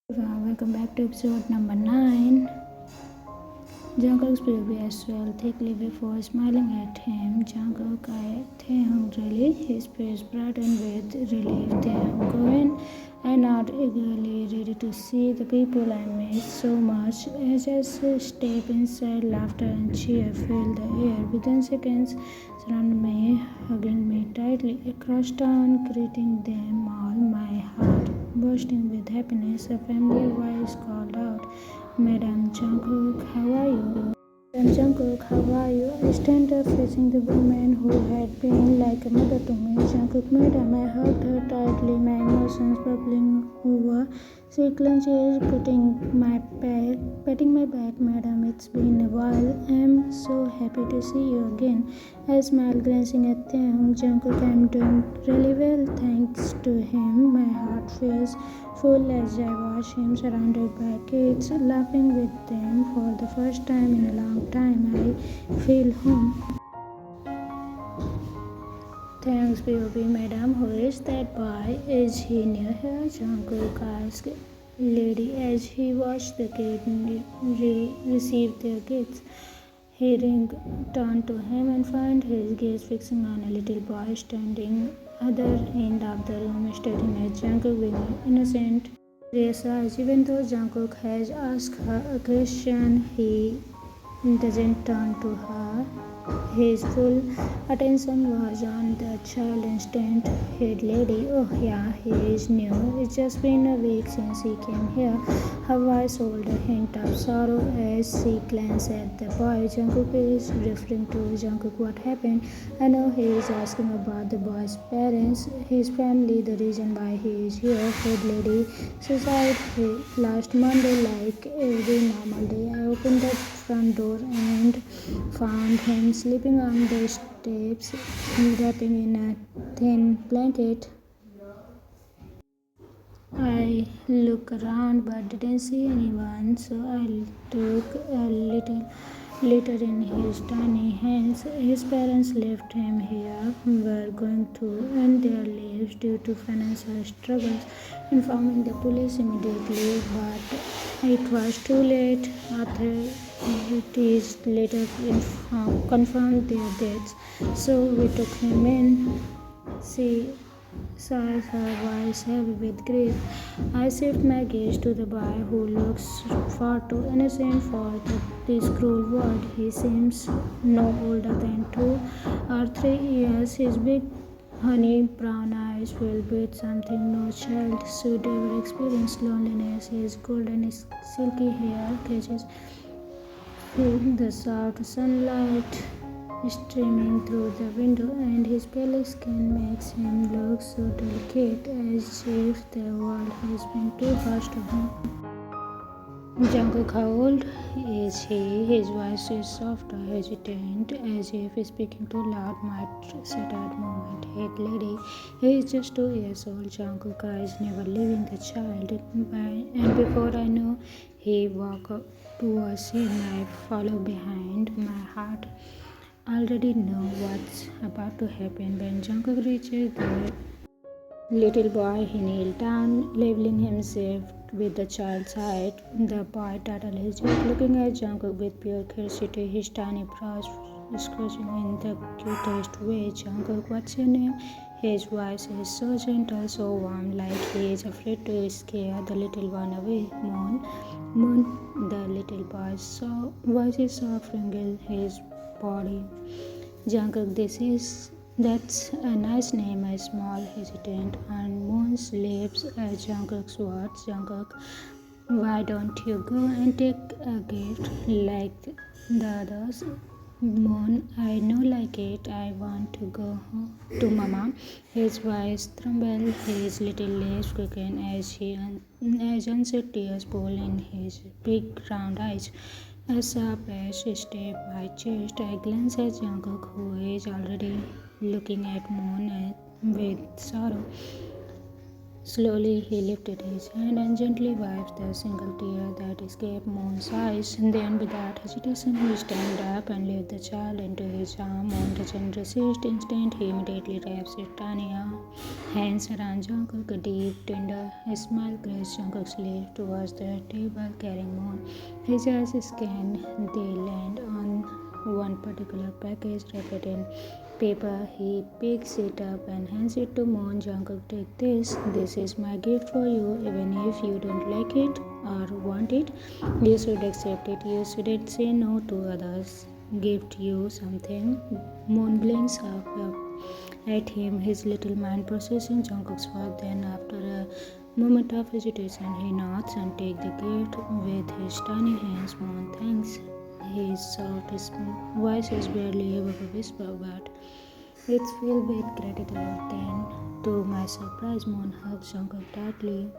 Welcome back to episode number 9. Jungkook's baby as well thickly before smiling at him. Jungkook eyed Taehyung really, his face brightened with relief. Taehyung going and out eagerly, ready to see the people I miss so much. As I step inside, laughter and cheer filled the air. Within seconds, surrounded me, hugging me tightly across town, greeting them all. My heart bursting with happiness. A familiar voice called out, Madam Jungkook, how are you? Madam Jungkook, how are you? I stand up facing the woman who had been like a mother to me. Jungkook, madam, I hugged her tightly, my emotions bubbling over. She clenches, patting my back, madam. It's been a while. I'm so happy to see you again. I smile, glancing at them. Jungkook, I'm doing really well, thanks to him. My heart feels full as I watch him surrounded by kids, laughing with them for the first time in a long time. I feel home. Thanks, POP, madam. Who is that boy? Is he near here? Jungkook asked lady as he watched the kid receive their gifts. He turned to him and found his gaze fixing on a little boy standing other end of the room, staring at Jungkook with innocent, curious eyes. Even though Jungkook has asked her a question, he doesn't turn to her. His full attention was on the child instant. Head lady, oh yeah, he is new. It's just been a week since he came here. Her voice held a hint of sorrow as she glanced at the boy. Jungkook is referring to Jungkook. What happened? I know he is asking about the boy's parents, his family, the reason why he is here. Head lady, she said last Monday like every normal day. I opened the front door and found him sleeping on the steps, wrapping in a thin blanket. I looked around but didn't see anyone, so I took a little litter in his tiny hands. His parents left him here, were going to end their lives due to financial struggles, informing the police immediately, but it was too late. Authorities later confirmed their deaths, so we took him in. She sighed, her voice heavy with grief. I shift my gaze to the boy who looks far too innocent for this cruel world. He seems no older than 2 or 3 years. His big honey brown eyes filled with something no child should ever experience, loneliness. His golden silky hair catches the soft sunlight streaming through the window, and his pale skin makes him look so delicate, as if the world has been too harsh to him. Jungkook, how old is he? His voice is soft or hesitant, as if speaking too loud might startle movement. Head lady, he is just 2 years old. Jungkook eyes never leaving the child, and before I know, he walked towards him. I follow behind. My heart already know what's about to happen. When Jungkook reaches the little boy, he kneeled down, leveling himself with the child's height. The boy turned his head, looking at Jungkook with pure curiosity, his tiny brows scratching in the cutest way. Jungkook, what's your name? His voice is so gentle, so warm, like he is afraid to scare the little one away. Moon, the little boy's voice is soft, wrinkled his body. Jungkook, that's a nice name. A small hesitant on Moon's lips as Jungkook's words. Jungkook, why don't you go and take a gift like the others? Moon, I know like it. I want to go home to Mama. His voice trembled, his little lips quickened as unshed tears pooled in his big round eyes. As sharp as step my chest, I glance at Jungkook, who is already looking at Moon with sorrow. Slowly he lifted his hand and gently wiped the single tear that escaped Moon's eyes. Then, without hesitation, he stood up and led the child into his arm. Moon doesn't resist. Instant, he immediately wraps his tiny hands around Jungkook. A deep, tender smile graced Jungkook's lips towards the table, carrying Moon. His eyes scan. They land on one particular package wrapped in paper. He picks it up and hands it to Moon. Jungkook, take this. This is my gift for you. Even if you don't like it or want it, you should accept it. You shouldn't say no to others. Gift you something. Moon blinks up at him, his little mind processing Jungkook's words. Then, after a moment of hesitation, he nods and takes the gift with his tiny hands. Moon thanks. His soft voice is barely above a whisper, but it's filled with gratitude. Then, to my surprise, Moon hugs Jungkook tightly.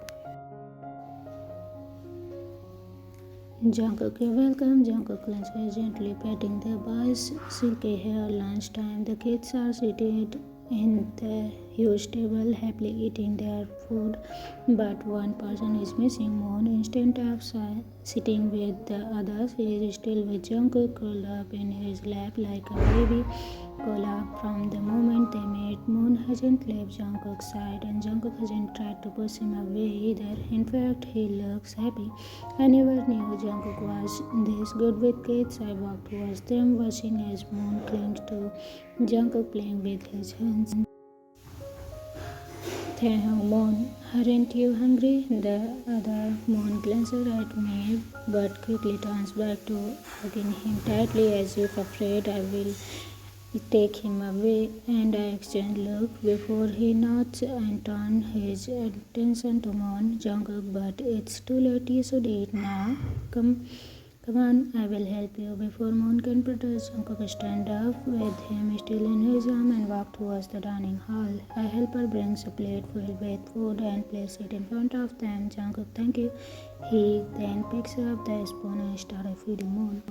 Jungkook, you're welcome. Jungkook clenches gently, patting the boy's silky hair. Lunchtime, the kids are seated in the huge table, happily eating their food. But one person is missing. Moon, instead of sitting with the others, he is still with Jungkook, curled up in his lap like a baby koala. From the moment they met, Moon hasn't left Jungkook's side, and Jungkook hasn't tried to push him away either. In fact, he looks happy. I never knew Jungkook was this good with kids. I walked towards them, watching as Moon clings to Jungkook, playing with his hands. Taehyung, Moon, aren't you hungry? The other Moon glances at me, but quickly turns back to hugging him tightly as if afraid I will take him away, and I exchange look before he nods and turns his attention to Moon. Jungkook, but it's too late. You should eat now. Come on, I will help you. Before Moon can protest, Jungkook stand up with him still in his arm and walk towards the dining hall. A helper brings a plate filled with food and places it in front of them. Jungkook, thank you. He then picks up the spoon and starts feeding Moon.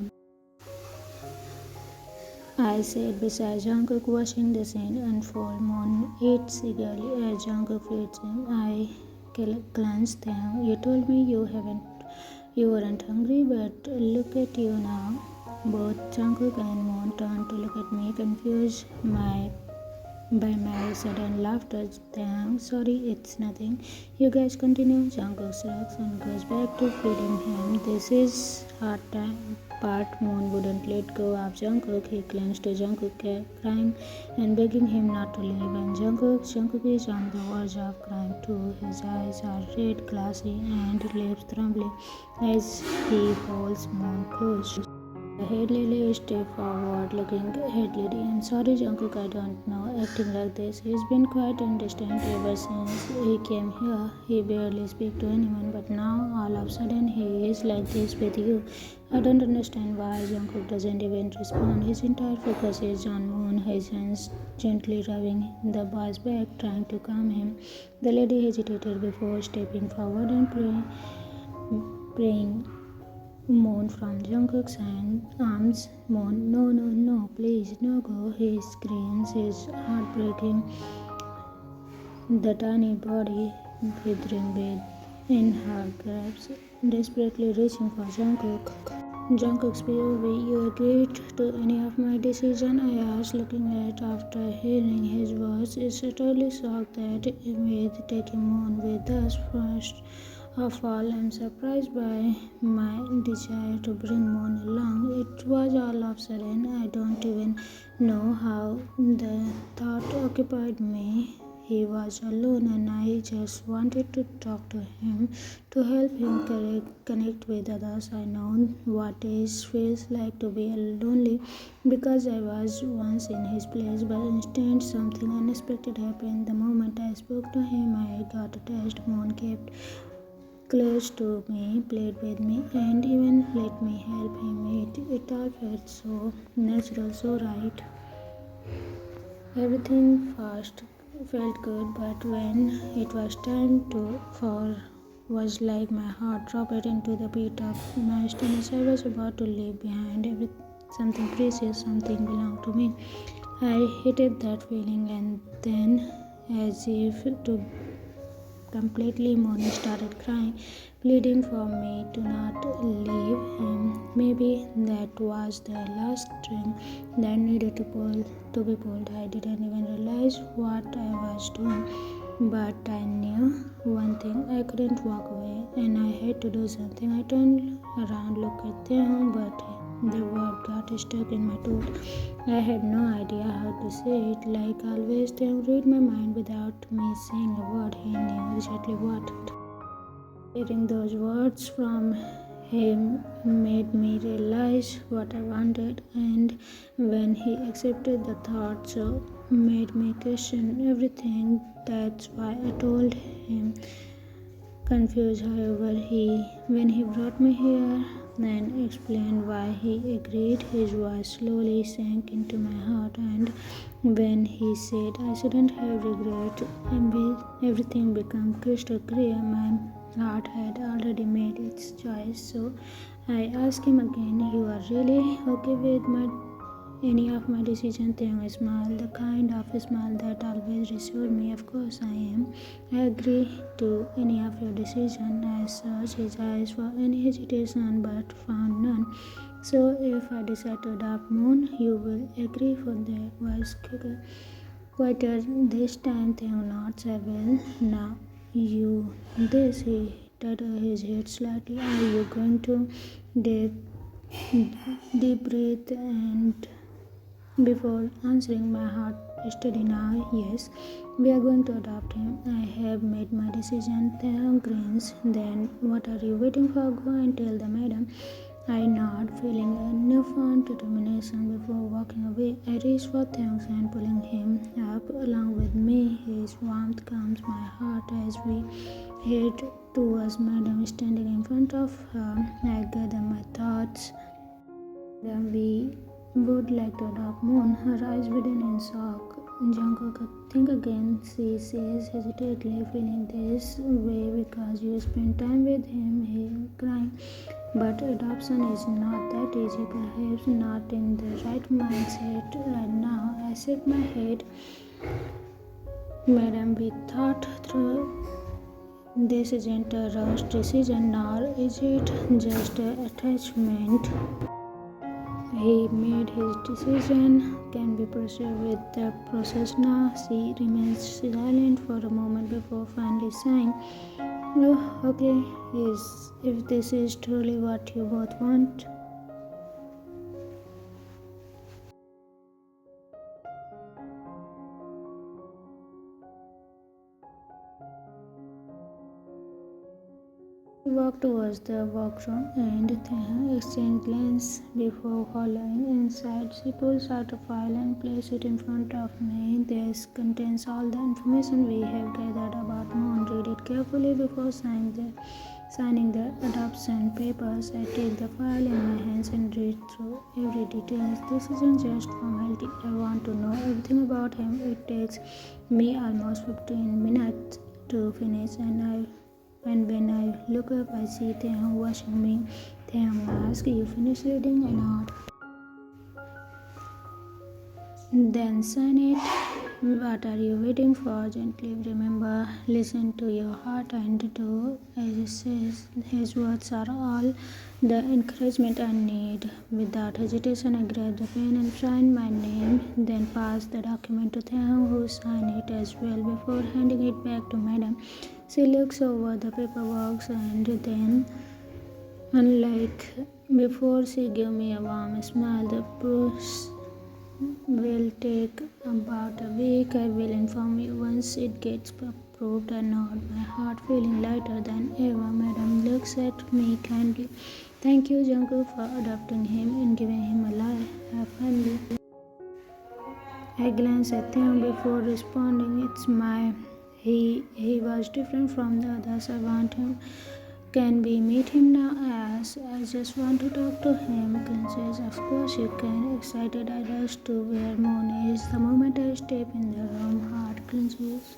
I sat beside Jungkook, watching the scene unfold. Moon eats eagerly as Jungkook feeds him. I glanced down. You told me you weren't hungry, but look at you now. Both Jungkook and Moon turned to look at me, confused by my sudden laughter. Damn, sorry, it's nothing. You guys continue. Jungkook shrugs and goes back to feeding him. This is hard part. Moon wouldn't let go of Jungkook. He clings to Jungkook, crying and begging him not to leave. And Jungkook is on the verge of crying too. His eyes are red, glassy, and lips trembling as he holds Moon close. The head lady stepped forward, looking at Lady. I'm sorry, Jungkook, I don't know acting like this. He's been quite indistant ever since he came here. He barely speaks to anyone, but now all of a sudden he is like this with you. I don't understand why Jungkook doesn't even respond. His entire focus is on Moon, his hands gently rubbing the boy's back, trying to calm him. The lady hesitated before stepping forward and praying Moon from Jungkook's arms. Moon, no, no, no, please, no go. He screams, his heart breaking, the tiny body withering in her grasp, desperately reaching for Jungkook. Jungkook's POV, you agreed to any of my decision? I asked, looking at after hearing his voice. Is totally shocked that with taking Moon with us first of all, I'm surprised by my desire to bring Moon along. It was all of a sudden. I don't even know how the thought occupied me. He was alone and I just wanted to talk to him, to help him connect with others. I know what it feels like to be lonely because I was once in his place, but instead something unexpected happened. The moment I spoke to him, I got attached. Moon kept close to me, played with me, and even let me help him eat. It all felt so natural, so right. Everything first felt good, but when it was time for was like my heart dropped into the pit of my stomach. I was about to leave behind something precious, something belonged to me. I hated that feeling, and then, as if to completely. Moon started crying, pleading for me to not leave him. Maybe that was the last string that needed to be pulled. I didn't even realize what I was doing. But I knew one thing, I couldn't walk away and I had to do something. I turned around, looked at them, but the word got stuck in my throat. I had no idea how to say it. Like always, they read my mind without me saying a word. He knew exactly what. Hearing those words from him made me realize what I wanted, and when he accepted the thought, so made me question everything. That's why I told him. Confused, however, when he brought me here and explained why he agreed, his voice slowly sank into my heart, and when he said I shouldn't have regret, everything became crystal clear. My heart had already made its choice, so I asked him again, "You are really okay with any of my decisions?" Taehyung smiled, the kind of smile that always reassured me. "Of course I am. I agree to any of your decisions." I searched his eyes for any hesitation but found none. "So if I decide to adopt Moon, you will agree?" For the voice quieter this time. Taehyung nods. "I will. Now you this." He turned his head slightly. "Are you going to deep, deep breathe and before answering?" My heart steady now. "Yes, we are going to adopt him. I have made my decision." Taehyung grins. "Then what are you waiting for? Go and tell the madam." I nod, feeling a newfound determination before walking away. I reached for Taehyung's hand, pulling him up along with me. His warmth calms my heart as we head towards madam standing in front of her. I gather my thoughts. Then we would like to adopt Moon. Her eyes widen in shock. "Jungkook, think again," she says hesitantly, "feeling this way because you spend time with him." He crying. "But adoption is not that easy. Perhaps not in the right mindset right now." I shake my head. "Madam, we thought through. This isn't a rushed decision, nor is it just an attachment. He made his decision. Can we proceed with the process now?" She remains silent for a moment before finally sighing. "Oh, okay, if this is truly what you both want." We walked towards the workroom and exchanged glances before following inside. She pulls out a file and places it in front of me. This contains all the information we have gathered about Moon. Read it carefully before signing the adoption papers. I take the file in my hands and read through every detail. This isn't just formality. I want to know everything about him. It takes me almost 15 minutes to finish, and when I look up, I see Taehyung watching me. Taehyung asks, "You finished reading?" I nod. "Then sign it. What are you waiting for?" Gently, remember, listen to your heart and do as it says. His words are all the encouragement I need. Without hesitation, I grab the pen and sign my name, then pass the document to Taehyung, who signed it as well before handing it back to Madam. She looks over the paperwork and then, unlike before, she gave me a warm smile. "The process will take about a week. I will inform you once it gets approved." I nod, my heart feeling lighter than ever. Madam looks at me kindly. "Thank you, Jungkook, for adopting him and giving him a family." I glance at him before responding. "It's my he was different from the others. I want him. Can we meet him now?" I ask. "I just want to talk to him." Princess, "Of course you can." Excited, I rush to where Moon is. The moment I step in the room, heart clenches.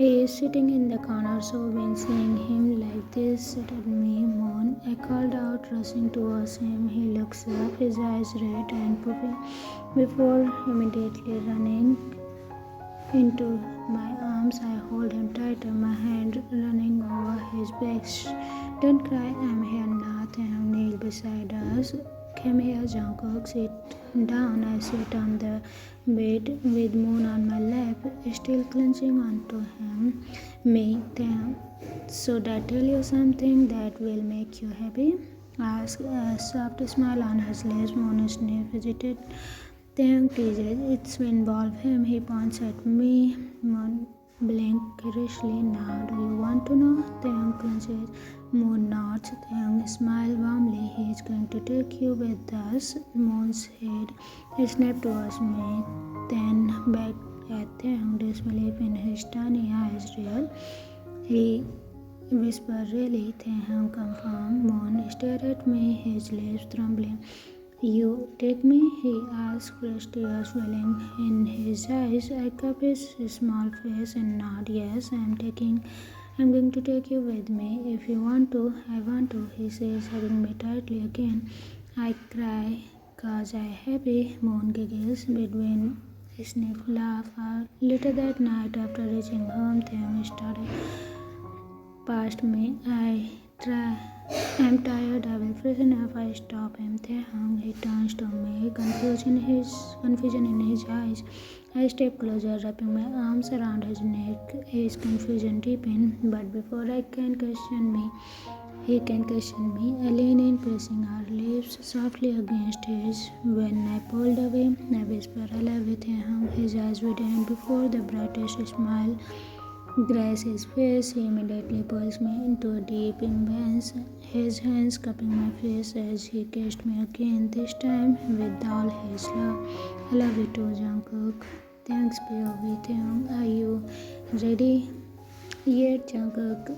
He is sitting in the corner, so when seeing him like this shattered me. "Moon," I called out, rushing towards him. He looks up, his eyes red and puffy, before immediately running into my arms. I hold him tighter, my hand running over his back. Shh, don't cry, I'm here now. Taehyung kneeled beside us. Come here, Jungkook, sit down. I sit on the bed with Moon on my lap, still clenching onto him. Me, Taehyung. Should I tell you something that will make you happy? Asked, a soft smile on his lips. Moon sniffed, hesitated. Taehyung teases. It's involve him. He points at me. Moon blinked curiously. Now, do you want to know? Taehyung clenches. Moon nods. Taehyung smiles warmly. He is going to take you with us. Moon's head snapped towards me, then back at Taehyung. Disbelief in his tiny eyes. Real? He whispered. Really? Taehyung confirmed. Moon stared at me, his lips trembling. You take me? He asked, fresh tears welling in his eyes. I cup his small face and nod. Yes, I'm going to take you with me. If you want to, I want to, he says, hugging me tightly again. I cry, cause I happy. Moon giggles between sniff laugh. Later that night, after reaching home, Taehyung started past me. I'm tired, I will freshen up. I stop him. Taehyung, he turns to me, confusion in his eyes. I step closer, wrapping my arms around his neck. His confusion deepens, but before he can question me. I lean in, pressing our lips softly against his. When I pulled away, I whispered, I love you, Taehyung. His eyes widened before the brightest smile graced his face. He immediately pulls me into a deep embrace, his hands cupping my face as he kissed me again, this time with all his love. I love you too, Jungkook. Thanks, POV. Taehyung, are you ready? Yet, Jungkook,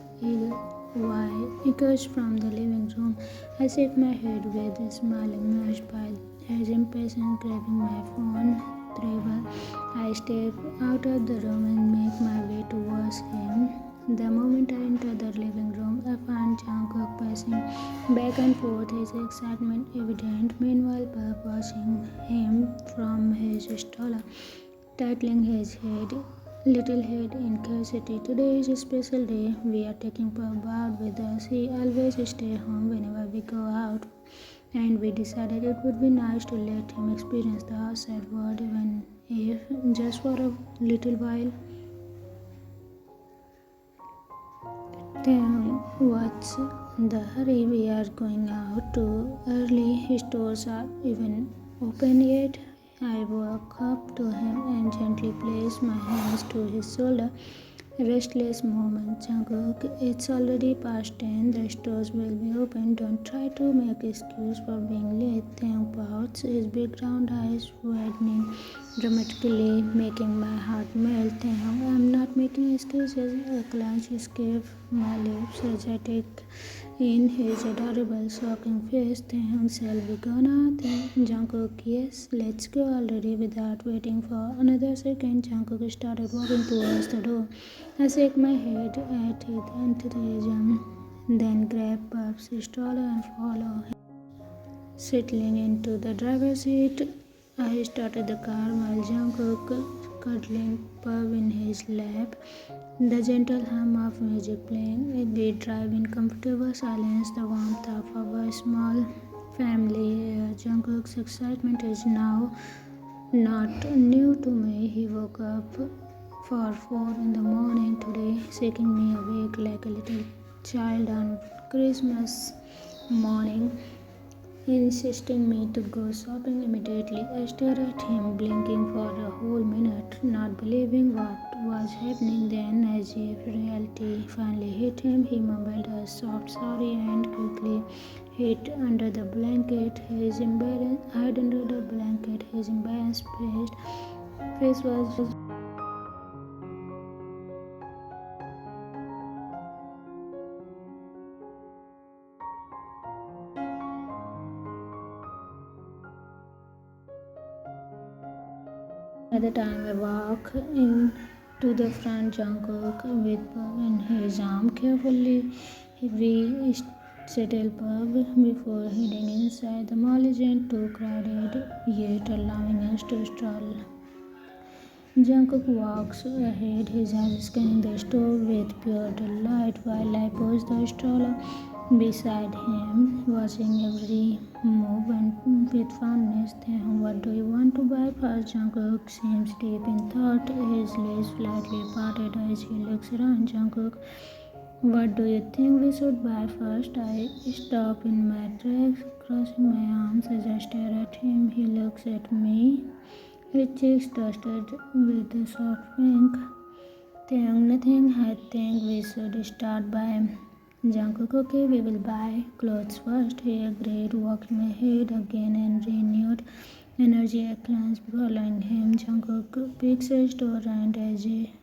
why? Echoes from the living room. I shake my head with a smile emerged by his impatience, grabbing my phone. I step out of the room and make my way towards him. The moment I enter the living room, I find Jungkook pacing back and forth, his excitement evident. Meanwhile, Puff watching him from his stroller, titling his little head in curiosity. Today is a special day. We are taking Puff out with us. He always stay home whenever we go out, and we decided it would be nice to let him experience the outside world, even if just for a little while. Then what's the hurry? We are going out too early. Stores are even open yet. I walk up to him and gently place my hands to his shoulder. Restless moment, Jungkook. It's already past 10. The stores will be open. Don't try to make excuse for being late. Taehyung pouts, his big round eyes widening dramatically, making my heart melt. Taehyung, I'm not making excuses. A clench escaped my lips as I take in his adorable, shocking face. Taehyung, shall we go now? Jungkook, yes, let's go already. Without waiting for another second, Jungkook started walking towards the door. I shake my head at his enthusiasm, then grab Puff's stroller and follow him. Settling into the driver's seat, I started the car while Jungkook cuddling Puff in his lap, the gentle hum of music playing. We drive in comfortable silence, the warmth of our small family. Jungkook's excitement is now not new to me. He woke up for 4 in the morning today, shaking me awake like a little child on Christmas morning, insisting me to go shopping immediately. I stared at him, blinking for a whole minute, not believing what was happening. Then, as if reality finally hit him, he mumbled a soft sorry and quickly hid under the blanket. His embarrassed face was at the time I walk into the front. Jungkook with Puff in his arm. Carefully, we settle Puff before heading inside. The mall isn't too crowded yet, allowing us to stroll Jungkook walks ahead, his eyes scanning the store with pure delight while I pose the stroller beside him, watching every move and with fondness. Taehyung, what do you want to buy first? Jungkook seems deep in thought, his lips slightly parted as he looks around. Jungkook, what do you think we should buy first? I stop in my tracks, crossing my arms as I stare at him. He looks at me, his cheeks dusted with a soft pink. Taehyung, nothing. I think we should start by Jungkook. Okay, we will buy clothes first. He agreed, walking ahead again and renewed energy. I glanced following him. Jungkook picks a store and as we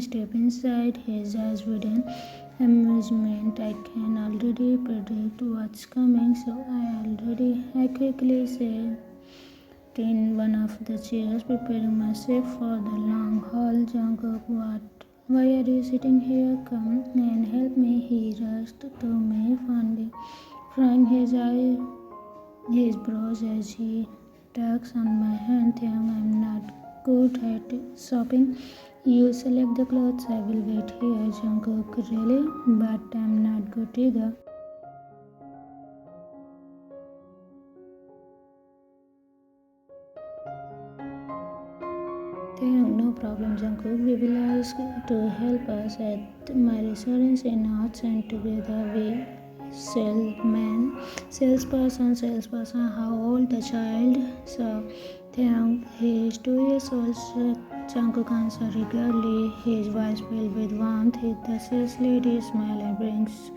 step inside, his eyes widen amusement. I can already predict what's coming, so I quickly said in one of the chairs, preparing myself for the long haul. Jungkook, what? Why are you sitting here? Come and help me. He rushed to me, fondly frying his brows as he tugs on my hand. Taehyung, I'm not good at shopping. You select the clothes, I will wait here. Jungkook, really? But I'm not good either. No problem, Jungkook. We will ask to help us at my restaurant in Arts, and together we salesperson. How old the child? So, Taehyung, he is 2 years old. Jungkook answered eagerly, his voice filled with warmth. The sales lady smiled and brings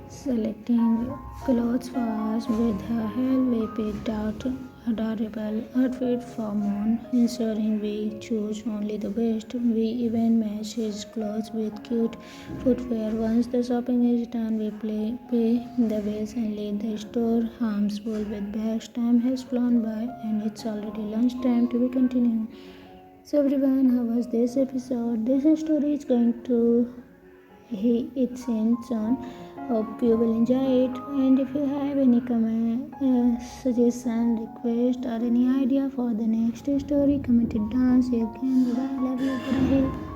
selecting clothes for us. With her help, we picked out adorable outfit for Moon, ensuring we choose only the best. We even match his clothes with cute footwear. Once the shopping is done, we pay the bills and leave the store, arms full with bags. Time has flown by and it's already lunchtime. To be continued. So everyone, how was this episode? This story is going to it ends on. Hope you will enjoy it. And if you have any comment, suggestion, request, or any idea for the next story, comment it down. See you again. Bye. Love you. Bye.